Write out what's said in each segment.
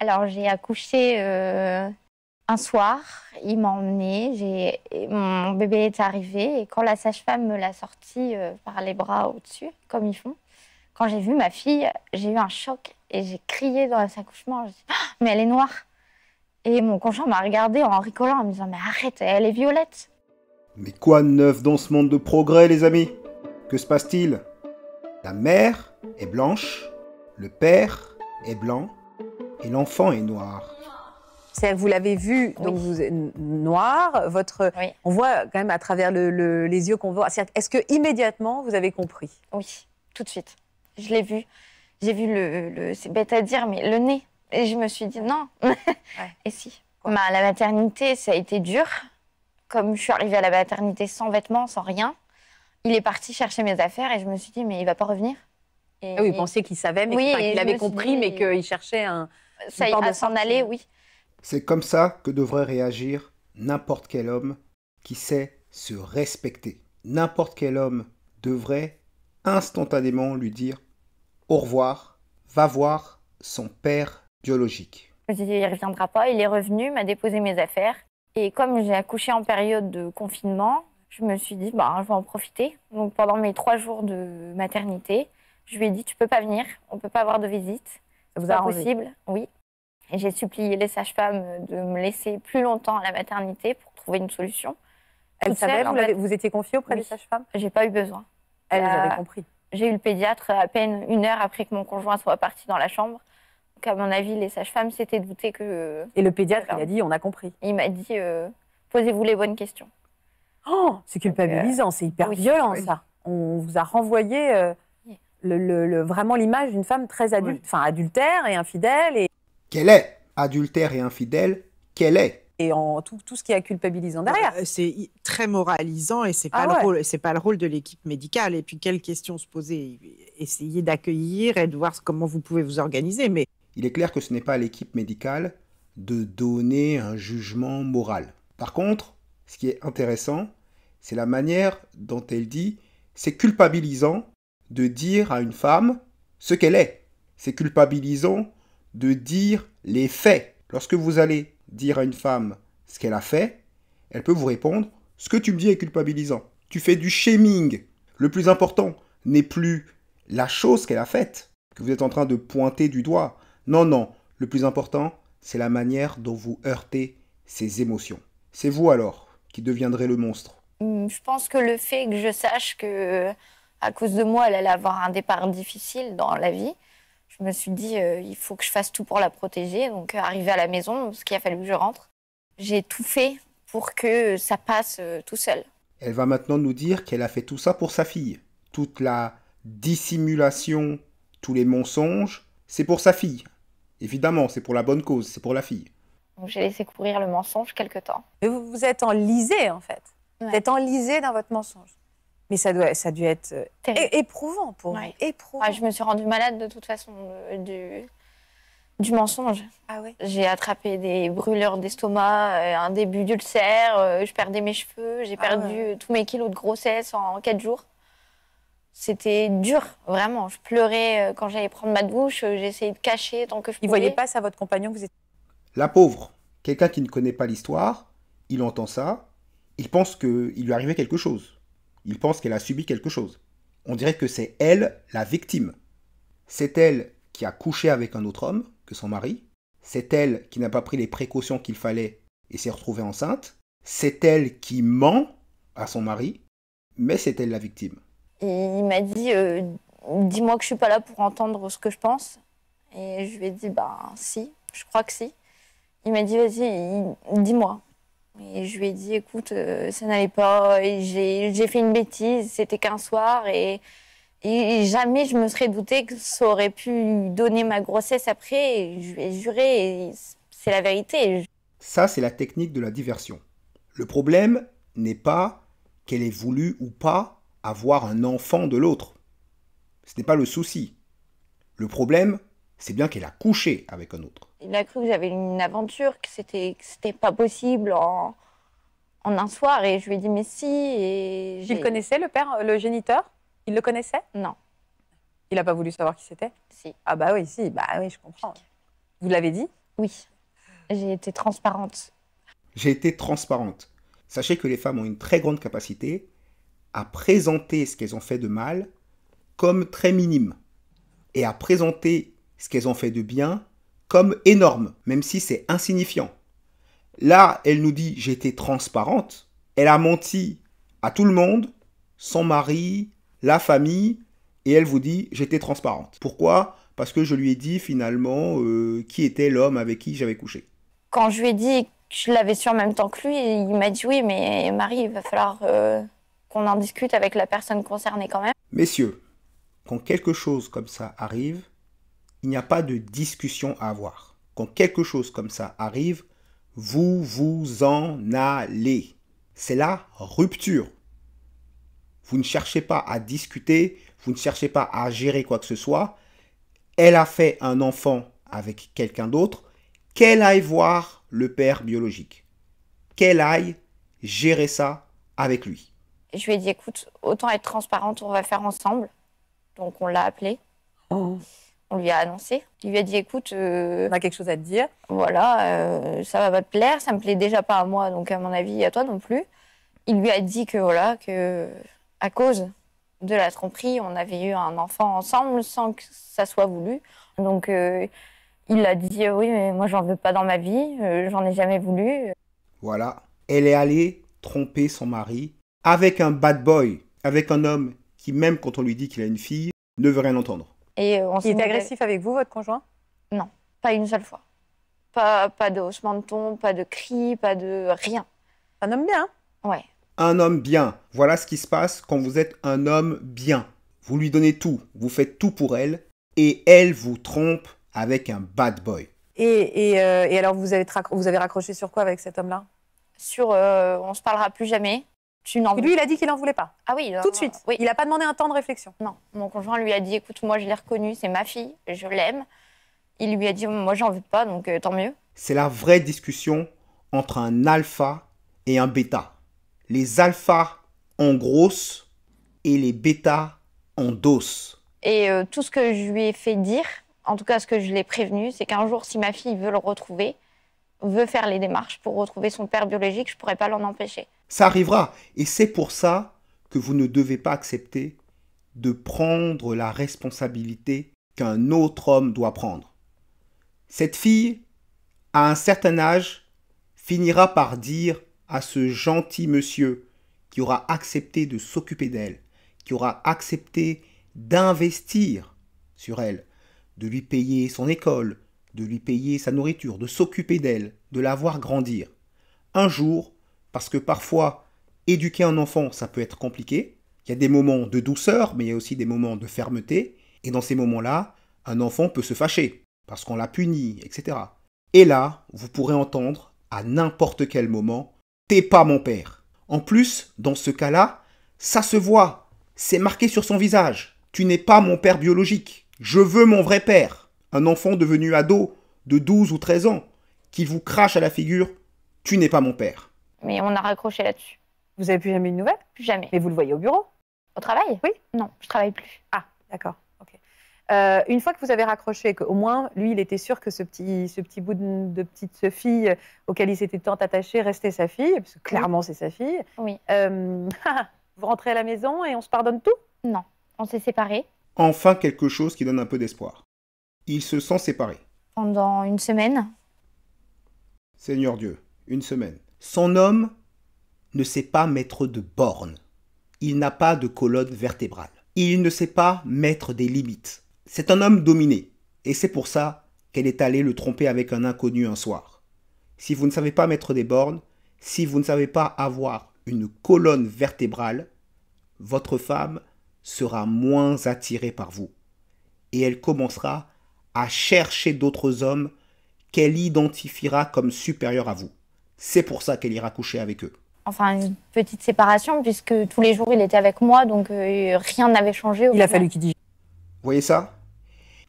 Alors, j'ai accouché un soir. Il m'a emmenée. Mon bébé est arrivé. Et quand la sage-femme me l'a sorti par les bras au-dessus, comme ils font, quand j'ai vu ma fille, j'ai eu un choc. Et j'ai crié dans sa accouchement. J'ai dit, ah, mais elle est noire. Et mon conjoint m'a regardée en rigolant, en me disant, mais arrête, elle est violette. Mais quoi de neuf dans ce monde de progrès, les amis? Que se passe-t-il? La mère est blanche, le père est blanc et l'enfant est noir. Vous l'avez vu, donc vous êtes noir, Oui. on voit quand même à travers les yeux qu'on voit. Est-ce que immédiatement vous avez compris? Oui, tout de suite. Je l'ai vu. J'ai vu c'est bête à dire, mais le nez. Et je me suis dit non. Ouais. Et si. La maternité, ça a été dur. Comme je suis arrivée à la maternité sans vêtements, sans rien, il est parti chercher mes affaires et je me suis dit, mais il va pas revenir. Ah oui, vous pensiez qu'il savait, mais qu'il avait compris, mais qu'il cherchait ça à s'en aller, oui. C'est comme ça que devrait réagir n'importe quel homme qui sait se respecter. N'importe quel homme devrait instantanément lui dire au revoir, va voir son père biologique. Je me suis dit, il ne reviendra pas. Il est revenu, m'a déposé mes affaires. Et comme j'ai accouché en période de confinement, je me suis dit, je vais en profiter. Donc pendant mes 3 jours de maternité, je lui ai dit, tu peux pas venir, on peut pas avoir de visite. Ça vous C'est a pas arrangé? possible, oui. Et j'ai supplié les sages-femmes de me laisser plus longtemps à la maternité pour trouver une solution. Elle savait, vous étiez confiée auprès des sages-femmes? J'ai pas eu besoin. Elles avaient compris. J'ai eu le pédiatre à peine 1 heure après que mon conjoint soit parti dans la chambre. Donc à mon avis, les sages-femmes s'étaient doutées que... Et le pédiatre, il a dit, on a compris. Il m'a dit, posez-vous les bonnes questions. Oh, c'est culpabilisant, c'est hyper violent, ça. On vous a renvoyé vraiment l'image d'une femme très adulte, enfin adultère et infidèle. Et... Qu'elle est adultère et infidèle, qu'elle est. Et en tout ce qui est culpabilisant derrière. C'est très moralisant et c'est pas le rôle de l'équipe médicale. Et puis quelles questions se poser? Essayez d'accueillir et de voir comment vous pouvez vous organiser. Mais il est clair que ce n'est pas à l'équipe médicale de donner un jugement moral. Par contre, ce qui est intéressant, c'est la manière dont elle dit c'est culpabilisant de dire à une femme ce qu'elle est. C'est culpabilisant de dire les faits. Lorsque vous allez dire à une femme ce qu'elle a fait, elle peut vous répondre « Ce que tu me dis est culpabilisant. Tu fais du shaming. Le plus important n'est plus la chose qu'elle a faite, que vous êtes en train de pointer du doigt. Non, non. Le plus important, c'est la manière dont vous heurtez ses émotions. C'est vous alors qui deviendrez le monstre. Je pense que le fait que je sache que à cause de moi, elle allait avoir un départ difficile dans la vie, je me suis dit, il faut que je fasse tout pour la protéger. Donc, arrivé à la maison, parce qu'il a fallu que je rentre, j'ai tout fait pour que ça passe tout seul. Elle va maintenant nous dire qu'elle a fait tout ça pour sa fille. Toute la dissimulation, tous les mensonges, c'est pour sa fille. Évidemment, c'est pour la bonne cause, c'est pour la fille. Donc, j'ai laissé courir le mensonge quelque temps. Mais vous êtes enlisé, en fait. Ouais. Vous êtes enlisé dans votre mensonge. Mais ça a dû être éprouvant pour vous. Éprouvant. Je me suis rendue malade de toute façon du mensonge. Ah ouais. J'ai attrapé des brûlures d'estomac, un début d'ulcère, je perdais mes cheveux, j'ai perdu tous mes kilos de grossesse en 4 jours. C'était dur, vraiment. Je pleurais quand j'allais prendre ma douche, j'essayais de cacher tant que je pouvais. Il ne voyait pas ça, votre compagnon, que vous étiez... La pauvre, quelqu'un qui ne connaît pas l'histoire, il entend ça, il pense qu'il lui arrivait quelque chose. Il pense qu'elle a subi quelque chose. On dirait que c'est elle la victime. C'est elle qui a couché avec un autre homme que son mari. C'est elle qui n'a pas pris les précautions qu'il fallait et s'est retrouvée enceinte. C'est elle qui ment à son mari, mais c'est elle la victime. Et il m'a dit, dis-moi que je suis pas là pour entendre ce que je pense. Et je lui ai dit, si, je crois que si. Il m'a dit, vas-y, dis-moi. Et je lui ai dit, écoute, ça n'allait pas, et j'ai fait une bêtise, c'était qu'un soir, et jamais je me serais douté que ça aurait pu donner ma grossesse après. Et je lui ai juré, et c'est la vérité. Ça, c'est la technique de la diversion. Le problème n'est pas qu'elle ait voulu ou pas avoir un enfant de l'autre. Ce n'est pas le souci. Le problème, c'est bien qu'elle a couché avec un autre. Il a cru que j'avais une aventure, que c'était pas possible en un soir. Et je lui ai dit, mais si. Et il connaissait le père, le géniteur? Il le connaissait? Non. Il n'a pas voulu savoir qui c'était? Si. Ah bah oui, si, bah oui, je comprends. Vous l'avez dit? Oui, j'ai été transparente. J'ai été transparente. Sachez que les femmes ont une très grande capacité à présenter ce qu'elles ont fait de mal comme très minime et à présenter ce qu'elles ont fait de bien comme énorme, même si c'est insignifiant. Là, elle nous dit « j'ai été transparente ». Elle a menti à tout le monde, son mari, la famille, et elle vous dit « j'étais transparente ». Pourquoi ? Parce que je lui ai dit finalement qui était l'homme avec qui j'avais couché. Quand je lui ai dit que je l'avais su en même temps que lui, il m'a dit « oui, mais Marie, il va falloir qu'on en discute avec la personne concernée quand même ». Messieurs, quand quelque chose comme ça arrive, il n'y a pas de discussion à avoir. Quand quelque chose comme ça arrive, vous vous en allez. C'est la rupture. Vous ne cherchez pas à discuter, vous ne cherchez pas à gérer quoi que ce soit. Elle a fait un enfant avec quelqu'un d'autre, qu'elle aille voir le père biologique. Qu'elle aille gérer ça avec lui. Et je lui ai dit, écoute, autant être transparente, on va faire ensemble. Donc on l'a appelé. Oh. On lui a annoncé. Il lui a dit, écoute... on a quelque chose à te dire. Voilà, ça va pas te plaire, ça me plaît déjà pas à moi, donc à mon avis, à toi non plus. Il lui a dit que voilà, que à cause de la tromperie, on avait eu un enfant ensemble sans que ça soit voulu. Donc il a dit, oui, mais moi j'en veux pas dans ma vie, j'en ai jamais voulu. Voilà, elle est allée tromper son mari avec un bad boy, avec un homme qui, même quand on lui dit qu'il a une fille, ne veut rien entendre. Et il était agressif avec vous, votre conjoint ? Non, pas une seule fois. Pas de haussement de ton, pas de cris, pas de rien. Un homme bien. Ouais. Un homme bien. Voilà ce qui se passe quand vous êtes un homme bien. Vous lui donnez tout, vous faites tout pour elle, et elle vous trompe avec un bad boy. Et alors, vous avez raccroché sur quoi avec cet homme-là ? Sur on se parlera plus jamais. Lui, il a dit qu'il n'en voulait pas. Ah oui. Tout de suite. Oui. Il n'a pas demandé un temps de réflexion. Non. Mon conjoint lui a dit, écoute, moi je l'ai reconnue, c'est ma fille, je l'aime. Il lui a dit, moi j'en veux pas, donc tant mieux. C'est la vraie discussion entre un alpha et un bêta. Les alphas en grosse et les bêtas en dos. Et tout ce que je lui ai fait dire, en tout cas ce que je l'ai prévenu, c'est qu'un jour, si ma fille veut le retrouver, veut faire les démarches pour retrouver son père biologique, je ne pourrai pas l'en empêcher. Ça arrivera. Et c'est pour ça que vous ne devez pas accepter de prendre la responsabilité qu'un autre homme doit prendre. Cette fille, à un certain âge, finira par dire à ce gentil monsieur qui aura accepté de s'occuper d'elle, qui aura accepté d'investir sur elle, de lui payer son école, de lui payer sa nourriture, de s'occuper d'elle, de la voir grandir. Un jour, parce que parfois, éduquer un enfant, ça peut être compliqué. Il y a des moments de douceur, mais il y a aussi des moments de fermeté. Et dans ces moments-là, un enfant peut se fâcher, parce qu'on l'a puni, etc. Et là, vous pourrez entendre, à n'importe quel moment, « T'es pas mon père ». En plus, dans ce cas-là, ça se voit. C'est marqué sur son visage. « Tu n'es pas mon père biologique. Je veux mon vrai père ». Un enfant devenu ado de 12 ou 13 ans qui vous crache à la figure « Tu n'es pas mon père ». Mais on a raccroché là-dessus. Vous n'avez plus jamais eu de nouvelles ? Plus jamais. Mais vous le voyez au bureau ? Au travail ? Oui. Non, je travaille plus. Ah, d'accord. Ok. Une fois que vous avez raccroché, qu'au moins, lui, il était sûr que ce petit bout de petite fille auquel il s'était tant attaché restait sa fille, parce que clairement, c'est sa fille. Oui. Vous rentrez à la maison et on se pardonne tout ? Non, on s'est séparés. Enfin, quelque chose qui donne un peu d'espoir. Ils se sont séparés. Pendant une semaine. Seigneur Dieu, une semaine. Son homme ne sait pas mettre de bornes. Il n'a pas de colonne vertébrale. Il ne sait pas mettre des limites. C'est un homme dominé. Et c'est pour ça qu'elle est allée le tromper avec un inconnu un soir. Si vous ne savez pas mettre des bornes, si vous ne savez pas avoir une colonne vertébrale, votre femme sera moins attirée par vous. Et elle commencera à chercher d'autres hommes qu'elle identifiera comme supérieurs à vous. C'est pour ça qu'elle ira coucher avec eux. Enfin, une petite séparation, puisque tous les jours, il était avec moi, donc rien n'avait changé. Il a fallu qu'il dise. Vous voyez ça ?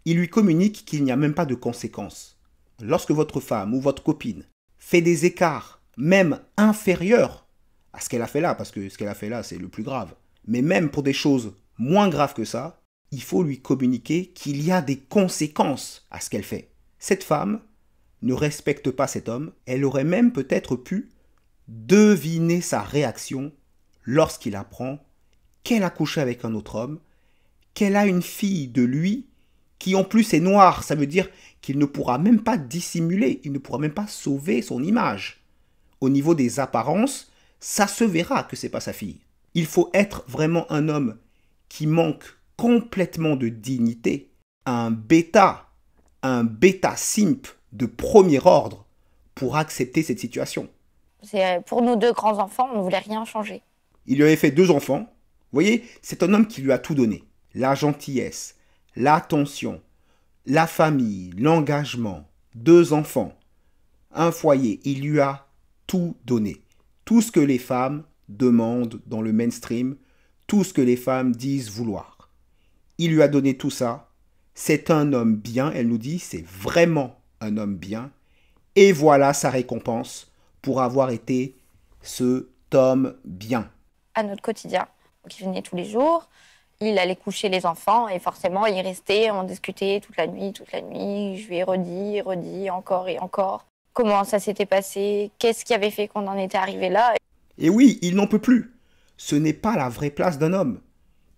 Il lui communique qu'il n'y a même pas de conséquences. Lorsque votre femme ou votre copine fait des écarts, même inférieurs à ce qu'elle a fait là, parce que ce qu'elle a fait là, c'est le plus grave, mais même pour des choses moins graves que ça, il faut lui communiquer qu'il y a des conséquences à ce qu'elle fait. Cette femme ne respecte pas cet homme, elle aurait même peut-être pu deviner sa réaction lorsqu'il apprend qu'elle a couché avec un autre homme, qu'elle a une fille de lui qui en plus est noire. Ça veut dire qu'il ne pourra même pas dissimuler, il ne pourra même pas sauver son image. Au niveau des apparences, ça se verra que c'est pas sa fille. Il faut être vraiment un homme qui manque complètement de dignité, un bêta simp de premier ordre pour accepter cette situation. Pour nos 2 grands-enfants, on ne voulait rien changer. Il lui avait fait 2 enfants. Vous voyez, c'est un homme qui lui a tout donné. La gentillesse, l'attention, la famille, l'engagement, 2 enfants, un foyer. Il lui a tout donné. Tout ce que les femmes demandent dans le mainstream, tout ce que les femmes disent vouloir. Il lui a donné tout ça. C'est un homme bien, elle nous dit, c'est vraiment un homme bien. Et voilà sa récompense pour avoir été cet homme bien. À notre quotidien. Donc, il venait tous les jours, il allait coucher les enfants et forcément, il restait, on discutait toute la nuit. Je lui ai redit, encore et encore. Comment ça s'était passé, qu'est-ce qui avait fait qu'on en était arrivé là. Et oui, il n'en peut plus. Ce n'est pas la vraie place d'un homme.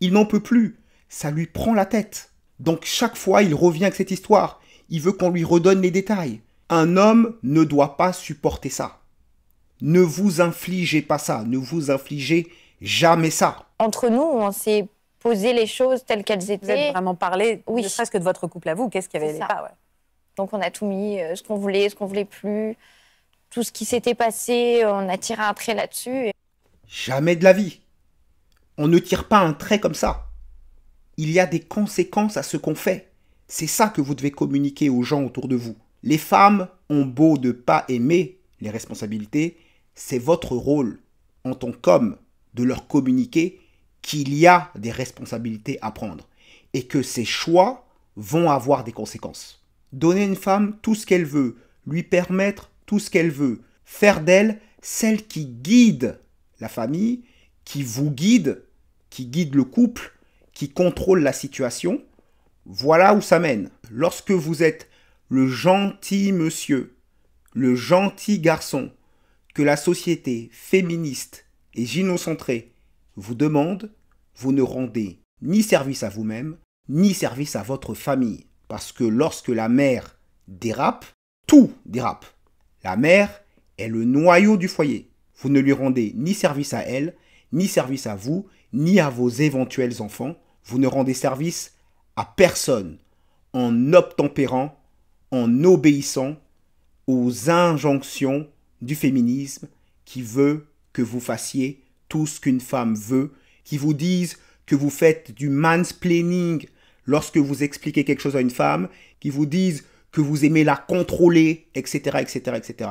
Il n'en peut plus. Ça lui prend la tête. Donc chaque fois, il revient avec cette histoire. Il veut qu'on lui redonne les détails. Un homme ne doit pas supporter ça. Ne vous infligez pas ça. Ne vous infligez jamais ça. Entre nous, on s'est posé les choses telles qu'elles étaient. Vous avez vraiment parlé, oui, ne serait-ce que de votre couple à vous, qu'est-ce qu'il y avait pas, ouais. Donc on a tout mis, ce qu'on voulait plus, tout ce qui s'était passé, on a tiré un trait là-dessus. Jamais de la vie. On ne tire pas un trait comme ça. Il y a des conséquences à ce qu'on fait. C'est ça que vous devez communiquer aux gens autour de vous. Les femmes ont beau de pas aimer les responsabilités, c'est votre rôle en tant qu'homme de leur communiquer qu'il y a des responsabilités à prendre et que ces choix vont avoir des conséquences. Donner à une femme tout ce qu'elle veut, lui permettre tout ce qu'elle veut, faire d'elle celle qui guide la famille, qui vous guide, qui guide le couple, qui contrôle la situation. Voilà où ça mène. Lorsque vous êtes le gentil monsieur, le gentil garçon que la société féministe et gynocentrée vous demande, vous ne rendez ni service à vous-même, ni service à votre famille. Parce que lorsque la mère dérape, tout dérape. La mère est le noyau du foyer. Vous ne lui rendez ni service à elle, ni service à vous, ni à vos éventuels enfants. Vous ne rendez service à personne en obtempérant, en obéissant aux injonctions du féminisme qui veut que vous fassiez tout ce qu'une femme veut, qui vous disent que vous faites du mansplaining lorsque vous expliquez quelque chose à une femme, qui vous disent que vous aimez la contrôler, etc., etc., etc.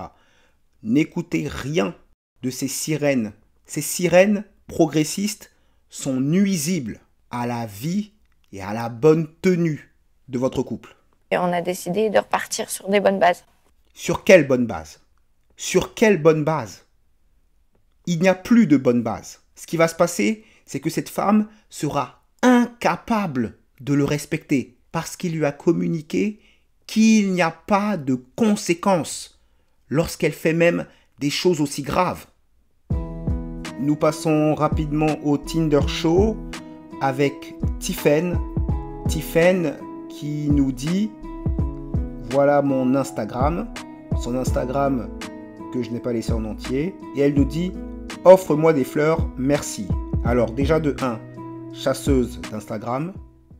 N'écoutez rien de ces sirènes. Ces sirènes progressistes sont nuisibles à la vie et à la bonne tenue de votre couple. Et on a décidé de repartir sur des bonnes bases. Sur quelle bonne base? Sur quelle bonne base? Il n'y a plus de bonne base. Ce qui va se passer, c'est que cette femme sera incapable de le respecter parce qu'il lui a communiqué qu'il n'y a pas de conséquences lorsqu'elle fait même des choses aussi graves. Nous passons rapidement au Tinder Show avec Tiffen. Tiffen qui nous dit « Voilà mon Instagram ». Son Instagram que je n'ai pas laissé en entier. Et elle nous dit « Offre-moi des fleurs, merci ». Alors déjà de 1, chasseuse d'Instagram,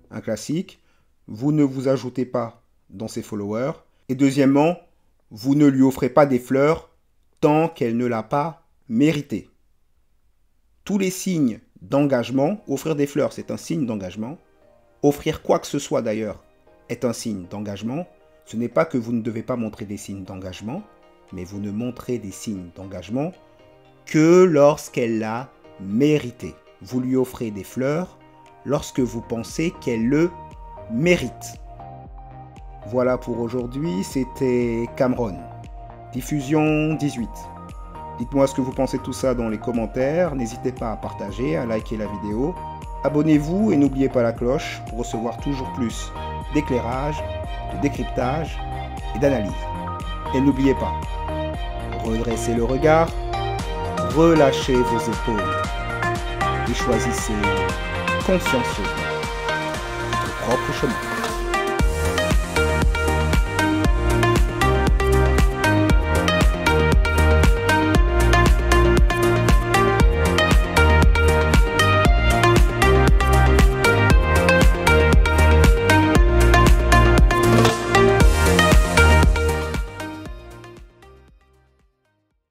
un classique. Vous ne vous ajoutez pas dans ses followers. Et deuxièmement, vous ne lui offrez pas des fleurs tant qu'elle ne l'a pas mérité. Tous les signes d'engagement, offrir des fleurs, c'est un signe d'engagement. Offrir quoi que ce soit d'ailleurs est un signe d'engagement. Ce n'est pas que vous ne devez pas montrer des signes d'engagement, mais vous ne montrez des signes d'engagement que lorsqu'elle l'a mérité. Vous lui offrez des fleurs lorsque vous pensez qu'elle le mérite. Voilà pour aujourd'hui, c'était Cameron. Diffusion 18. Dites-moi ce que vous pensez de tout ça dans les commentaires. N'hésitez pas à partager, à liker la vidéo. Abonnez-vous et n'oubliez pas la cloche pour recevoir toujours plus d'éclairage, de décryptage et d'analyse. Et n'oubliez pas, redressez le regard, relâchez vos épaules et choisissez consciencieusement votre propre chemin.